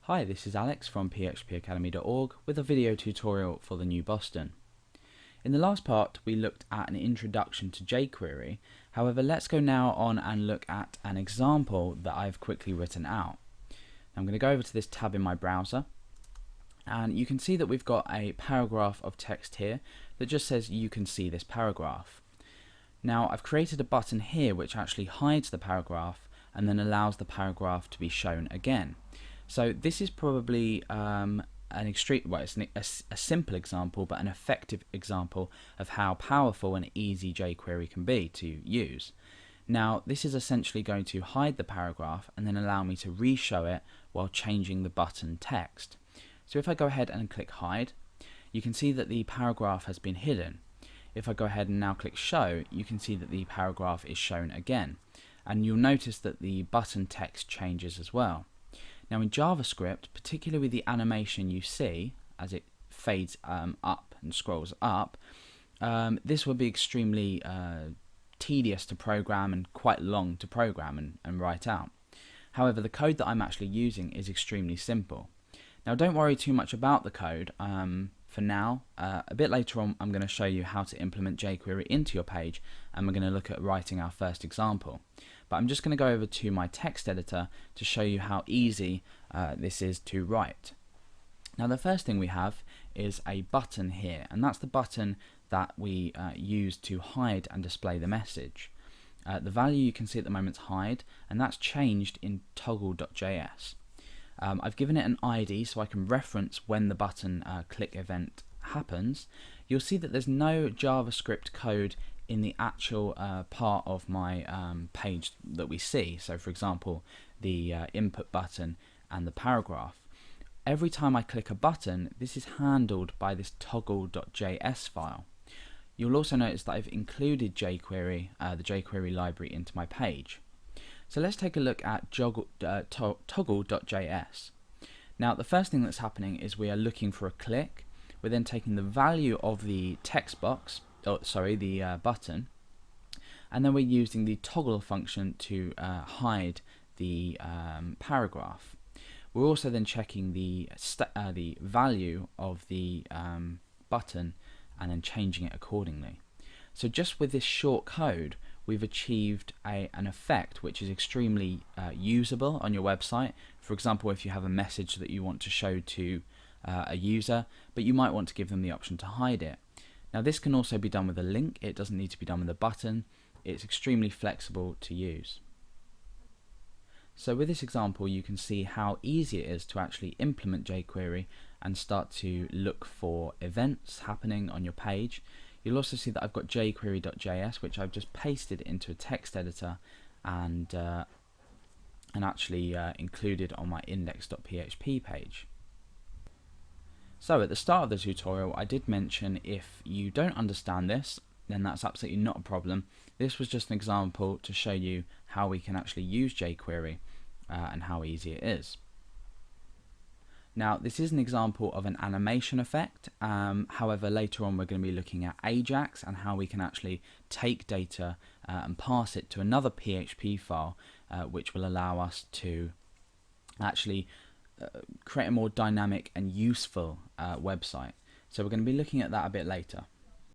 Hi, this is Alex from phpacademy.org with a video tutorial for the new Boston. In the last part we looked at an introduction to jQuery, however let's go now on and look at an example that I've quickly written out. I'm going to go over to this tab in my browser and you can see that we've got a paragraph of text here that just says you can see this paragraph. Now I've created a button here which actually hides the paragraph and then allows the paragraph to be shown again. So this is probably an extreme, well, it's a simple example, but an effective example of how powerful and easy jQuery can be to use. Now this is essentially going to hide the paragraph and then allow me to re-show it while changing the button text. So if I go ahead and click hide, you can see that the paragraph has been hidden. If I go ahead and now click show, you can see that the paragraph is shown again, and you'll notice that the button text changes as well. Now in JavaScript, particularly with the animation you see as it fades up and scrolls up, this will be extremely tedious to program and quite long to program and write out. However, the code that I'm actually using is extremely simple. Now don't worry too much about the code for now. A bit later on I'm going to show you how to implement jQuery into your page, and we're going to look at writing our first example. But I'm just going to go over to my text editor to show you how easy this is to write. Now the first thing we have is a button here, and that's the button that we use to hide and display the message. The value you can see at the moment is hide, and that's changed in toggle.js. I've given it an ID so I can reference when the button click event happens. You'll see that there's no JavaScript code in the actual part of my page that we see. So for example, the input button and the paragraph. Every time I click a button, this is handled by this toggle.js file. You'll also notice that I've included jQuery, the jQuery library, into my page. So let's take a look at toggle.js. Now the first thing that's happening is we are looking for a click. We're then taking the value of the text box, the button, and then we're using the toggle function to hide the paragraph. We're also then checking the value of the button and then changing it accordingly. So just with this short code, we've achieved an effect which is extremely usable on your website. For example, if you have a message that you want to show to a user, but you might want to give them the option to hide it. Now this can also be done with a link. It doesn't need to be done with a button. It's extremely flexible to use. So with this example you can see how easy it is to actually implement jQuery and start to look for events happening on your page. You'll also see that I've got jQuery.js, which I've just pasted into a text editor and actually included on my index.php page. So at the start of the tutorial I did mention if you don't understand this, then that's absolutely not a problem. This was just an example to show you how we can actually use jQuery and how easy it is. Now this is an example of an animation effect, however later on we're going to be looking at Ajax and how we can actually take data and pass it to another PHP file which will allow us to actually create a more dynamic and useful website. So we're going to be looking at that a bit later.